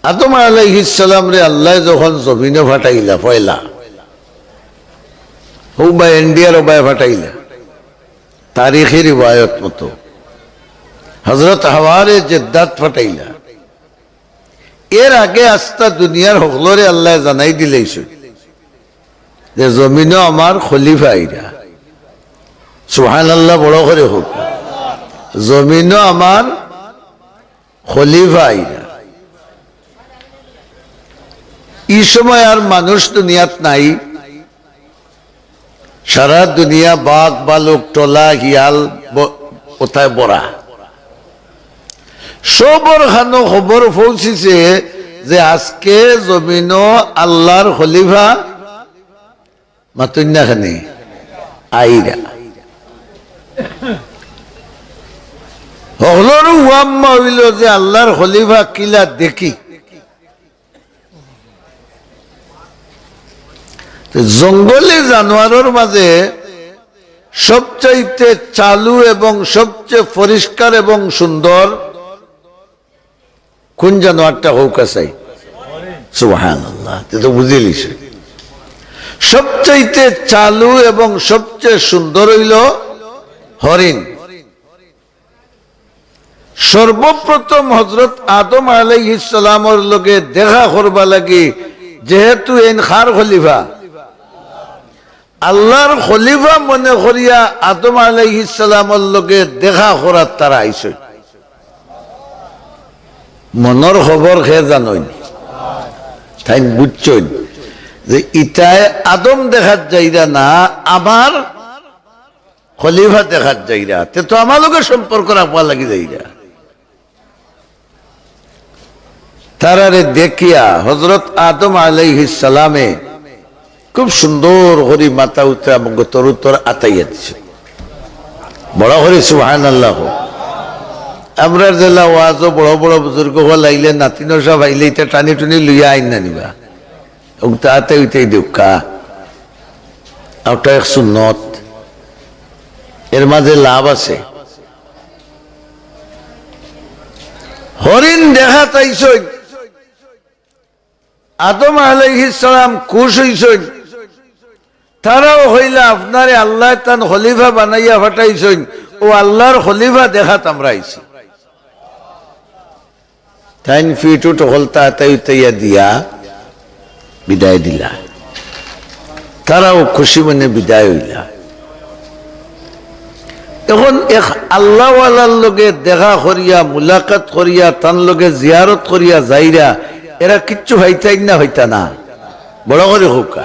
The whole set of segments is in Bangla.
আদম আলাইহিস সালাম রে আল্লাহ যখন জমিনে ফাটাইলা পয়লা হোক বা ইন্ডিয়ার ওবায় ফাটাইলা তারিখি রিবায়ত মতো হযরত হাওয়ারে জিদ্দাত ফাটাইলা এর আগে আস্তা দুনিয়ার হকলরে আল্লাহ জানাই দিলেইছে যে জমিনে আমার খলিফা আইরা সুবহানাল্লাহ বড় করে হোক জমিনে আমার খলিফা আইরা এই সময় আর মানুষ দুনিয়াত নাই সারা দুনিয়া বাঘ বালক টোলা হিয়াল কোথায় বড়া সবর খানো খবর পৌঁছিছে যে আজকে জমিন আল্লাহর খলিফা মাতুন্যা খানি আইরা হলর ওয়াম্মা হইল যে আল্লাহর খলিফা কিলা দেখি জঙ্গলে জানোয়ারের মাঝে সবচাইতে চালু এবং সবচেয়ে পরিষ্কার এবং সুন্দর কোন জানোয়ারটা হোক আছে সুবহানাল্লাহ তো বুঝিলিস সবচাইতে চালু এবং সবচেয়ে সুন্দর হইল হরিণ সর্বপ্রথম হযরত আদম আলাইহিস সালামের লগে দেখা করবা লাগি যেহেতু এন খার খলিফা আল্লাহর খলিফা মনে করিয়া আদম আলাইহিস সালামের লগে দেখা করার তারা আইছে মনের খবর খেয়ে জানই তাই বুঝছই যে ইটায় আদম দেখার যাইরা না আমার খলিফা দেখার যাইরা তে তো আমার লগে সম্পর্ক রাখবা লাগি যাইরা তারারে দেখিয়া হযরত আদম আলাইহিস সালামে খুব সুন্দর হরি মাথা উত্তর এবং তরুত্তর আতাইয়া দিছে বড় হরি সুবহানাল্লাহ আমরা জেলা ওয়াজও বড় বড় বুজুর্গ হল আইলে নাতিনো সব আইলে এটা টানি টুনি লইয়া আইন না নিবা ওটা আতে উইতেই দেউকা ওটা এক সুন্নত এর মাঝে লাভ আছে হরিণ দেখা তাইছই আদম আলাইহিস সালাম খুশ হইছই তারাও হইলা আপনারে আল্লাহ তান খলিফা বানাইয়া ফাটাইছই ও আল্লাহর খলিফা দেখাত আমরা আইছি তাইন ফিটু টহলতা তাইয়া দিয়া বিদায় দিলা তারাও খুশি মনে বিদায় হইলা এখন এক আল্লাহওয়ালার লগে দেখা করিয়া মুলাকাত করিয়া তান লগে জিয়ারত করিয়া যাইরা এরা কিচ্ছু হইতাই না হইতা না বড় করে হোকা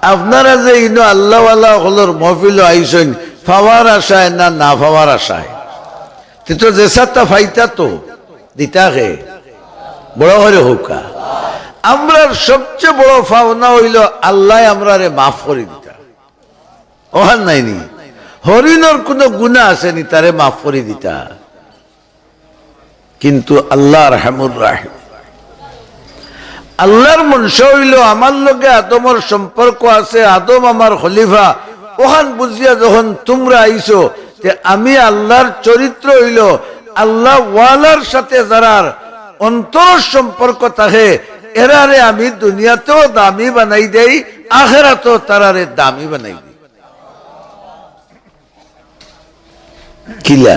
আপনারা যে ইনো আল্লাহওয়ালা হলর মহফিল আইসেন ফাওয়ার আশায় না না ফাওয়ার আশায় তো যে সাতটা ফাইতা তো দিতাকে বড় করে হোকা আমরা সবচেয়ে বড় পাওনা হইল আল্লাহ আমরা রে মাফ করে দিতা ওহান নাইনি হরিণর কোন গুনাহ আসেনি তারে মাফ করে দিতা কিন্তু আল্লাহ রহমুর রাহিম আল্লাহর মনসা হইল আমার লগে আদমর সম্পর্ক আছে আদম আমার খলিফা ওখান বুঝিয়া যখন তোমরা আইছো যে আমি আল্লাহর চরিত্র হইল আল্লাহ ওয়ালার সাথে যারার অন্তর সম্পর্ক থাকে এরারে আমি দুনিয়াতেও দামি বানাই দেই আখিরাতেও তারারে দামি বানাই দেই কিলা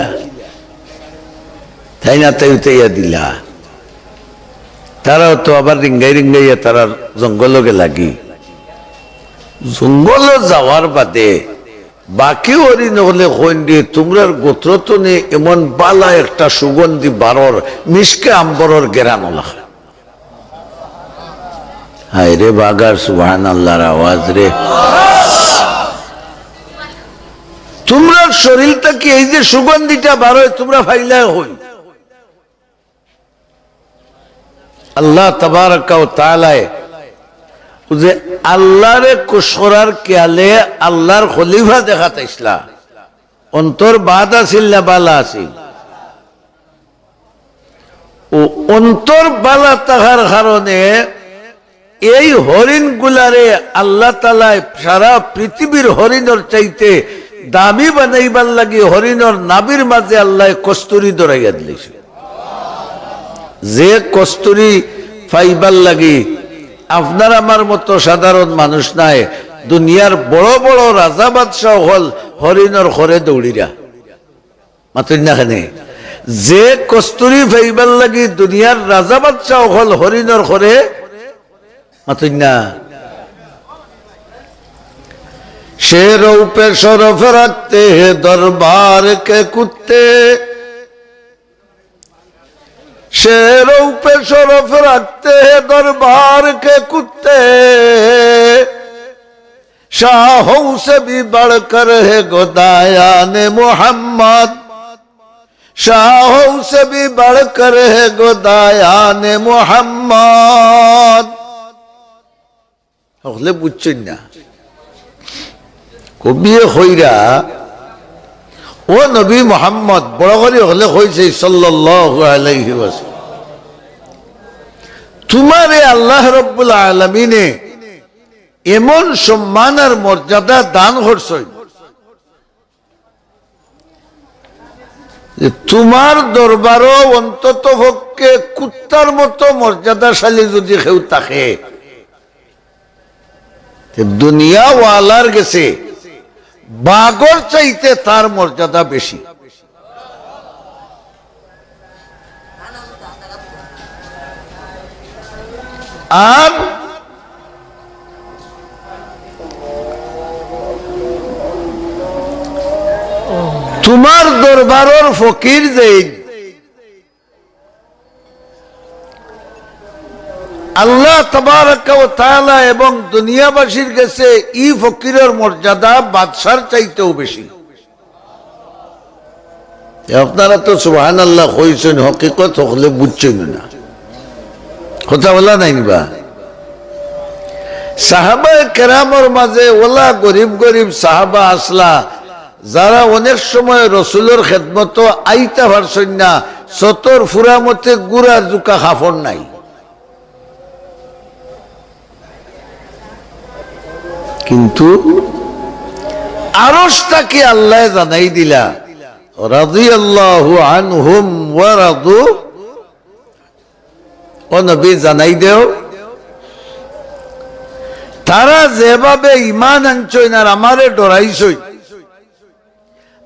তাই না তাইয়া দিলা তারাও তো আবার রিঙ্গাই রিঙ্গাইয়া তারা জঙ্গলকে লাগি জঙ্গল যাওয়ার বাদে বাকি ওরি নহলে কইন দিয়ে তোমরার গোত্র তো নে এমন বালা একটা সুগন্ধি বারর মিশকে আম্বরর গেরানোলা হায় রে বাগার সুবহানাল্লাহর আওয়াজ রে তোমরা শরীরটা কি এই যে সুগন্ধিটা বারোয় তোমরা ফাইলা হই আল্লাহ তাবারাকা ওয়া তাআলা যে আল্লাহরে কুশরার কেয়ালে আল্লাহর খলিফা দেখাতাইছলা অন্তর বাদ আছিল না বালা আছিল ও অন্তর বালা তাহার কারণে এই হরিণ গুলারে আল্লাহ তাআলা সারা পৃথিবীর হরিণের চাইতে দামি বানাইবার লাগি হরিণের নাবির মাঝে আল্লাহ কস্তুরি ধরাইয়া দিলেছে যে কস্তুরি ফাইবার লাগি আপনার আমার মতো সাধারণ মানুষ নাই, দুনিয়ার বড় বড় রাজা বাদশাহ হল হরিণর ঘরে দৌড়িরা মাতুন না খানে। যে কস্তুরি ফাইবার লাগি দুনিয়ার রাজা বাদশাহ হল হরিণর ঘরে মাতুন না। शेरों पे शरफ रखते हैं दरबार के कुत्ते, शेरों पे शरफ रखते हैं दरबार के कुत्ते, शाहों से भी बढ़कर है गोदायान मोहम्मद, शाहों से भी बढ़कर है गोदायान मोहम्मद। अगले बुझছেন না কবিয়ে হইরা ও নবী মুহাম্মদ বড় করে হলে হইছে সাল্লাল্লাহু আলাইহি ওয়াসাল্লাম, তোমারে আল্লাহ রাব্বুল আলামিনে এমন সম্মান আর মর্যাদা দান করছেন যে তোমার দরবারও অন্তত পক্ষে কুত্তার মতো মর্যাদাশালী যদি কেউ থাকে দুনিয়া ওয়ালার গেছে বাগর চাইতে তার মর্যাদা বেশি। আর তোমার দরবারের ফকির যে আল্লাহ তাবারাক ওয়া তাআলা এবং দুনিয়াবাসীর কাছে এই ফকিরের মর্যাদা বাদশার চাইতেও বেশি। আপনারা তো সুবহানাল্লাহ কইছেন, হকিকত হলে বুঝছেন না, কথা বলা নাই বা। সাহাবায়ে কেরামের মাঝে ওলা গরিব গরিব সাহাবা আসলা যারা অনেক সময় রসুলের খেদমত আইতা পারছেন না, সতর ফুরামতে গুড়া জুকা খাফর নাই। কিন্তু আরশটাকে আল্লাহ জানাই দিলা রাদিয়াল্লাহু আনহুম ওয়া রাদু, ও নবী জানাই দেও তারা যেভাবে ঈমান আনছই আর আমারে ডরাইছই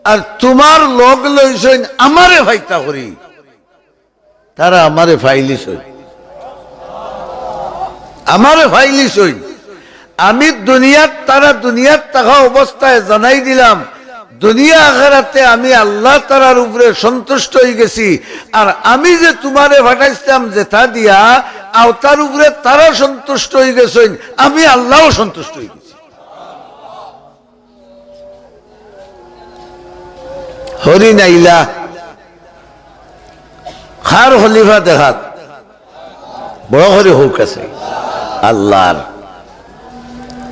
আর তোমার লোক লইছই আমারে ফাইতা করি, তারা আমারে ফাইলিছই, আমারে ফাইলিছই। আমি দুনিয়াত তারা দুনিয়াত থাকা অবস্থায় জানাই দিলাম দুনিয়া আখিরাতে আমি আল্লাহ তাআলার উপরে সন্তুষ্ট হয়ে গেছি, আর আমি যে তোমারে পাঠাইছিলাম যেটা দিয়া আওতার উপরে তারা সন্তুষ্ট হয়ে গেছেন, আমি আল্লাহও সন্তুষ্ট হয়ে গেছি। হরি নাইলা খার খলিফা দেখাত বড় করে হোক আছে আল্লাহর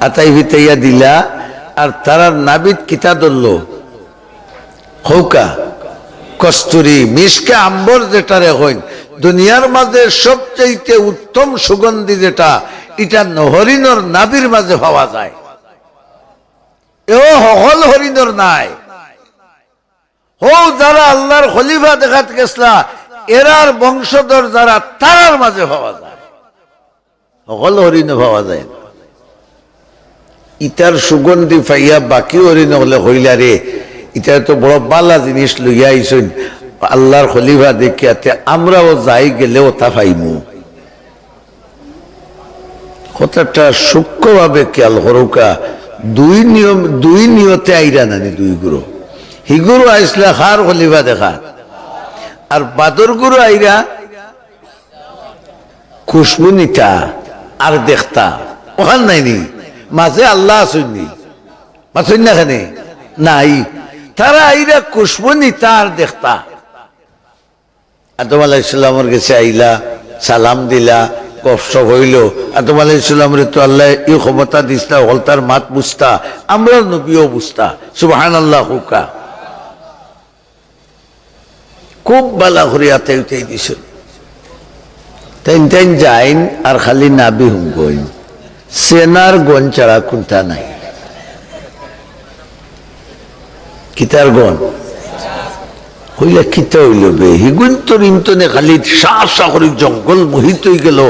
আতাই ভিতাইয়া দিলা, আর তারার নাবিদ কিতা ধরল হৌকা কস্তুরি মিশকা আম্বর যেটা রেখেন দুনিয়ার মাঝে সবচেয়ে উত্তম সুগন্ধি যেটা, এটা হরিণর নাবির মাঝে পাওয়া যায়। এও হল হরিণর নাই, হো যারা আল্লাহর খলিফা দেখাতে গেছলা এরার বংশধর যারা তারার মাঝে পাওয়া যায়, হল হরিণ পাওয়া যায় না। ইটার সুগন্ধি পাইয়া বাকি হরিণ হলে হইলা রে এটা তো বড় বালা জিনিস লইয়া আইসেন আল্লাহর খলিফা দেখিয়াতে আমরাও যাই গেলেও তা পাইমু। কথাটা সূক্ষ্মভাবে খেয়াল করুকা, দুই নিয়তে আইরা নানি দুই গুরু, হিগুরু আইসলা খার খলিফা দেখা আর বাদর গুরু আইরা খুশবু নিতা আর দেখতা ওখান নাইনি মাঝে আল্লাহ আসুননি মাসুন না খানে নাই, তারা আইরা খুশবু নিতা আর দেখতা। আদম আলাইহিস সালামের কাছে আইলা সালাম দিলা গপসপ হইল, আদম আলাইহিস সালামের তো আল্লাহ এই ক্ষমতা দিসলা হল তার মাত বুঝতা, আমরা নবীও বুঝতা, সুবহানাল্লাহ হুকা খুব বালা করিয়াতে উঠে দিছ। তাই তাই যাইন আর খালি নাবি হুম গইন, সেনার গন ছাড়া কোনটা নাই। কিতার গন হইলে কিতা হইল বে হিগুন তো রিমতনে খালি শাহ শাহ করে জঙ্গল মোহিত হয়ে গেল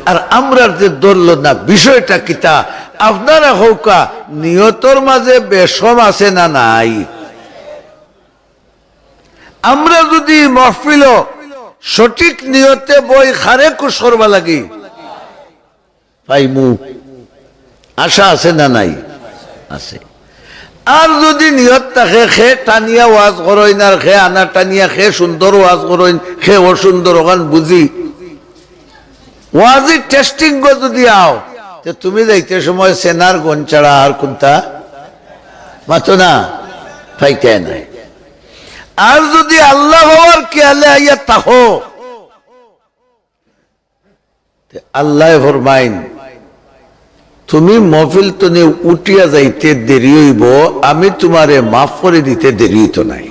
আর আমরা যে ধরল না বিষয়টা কিতা আপনারা হৌকা নিয়তর মাঝে বেশম আছে না নাই আমরা যদি মহফিল সঠিক নিয়তে বই খারে কুসরবা লাগি পাইমু আশা আছে না নাই আছে আর যদি নিয়ত থাকে খে টানিয়া ওয়াজ করইন আর খে আনা টানিয়া খে সুন্দর ওয়াজ করইন খে অসুন্দর ওখান বুঝি ওয়াজি টেস্টিং গো যদি আও তো তুমি যাইতে সময় সেনার গঞ্চাড়া আর কোনটা মাতো না পাইতে নাই আর যদি আল্লাহ হওয়ার খেয়ালে আইয়া তাহো আল্লাহ ফরমাইন তুমি মহফিল তো নিয়ে উঠিয়া যাইতে দেরি হইব আমি তোমারে মাফ করে দিতে দেরি হইতো নাই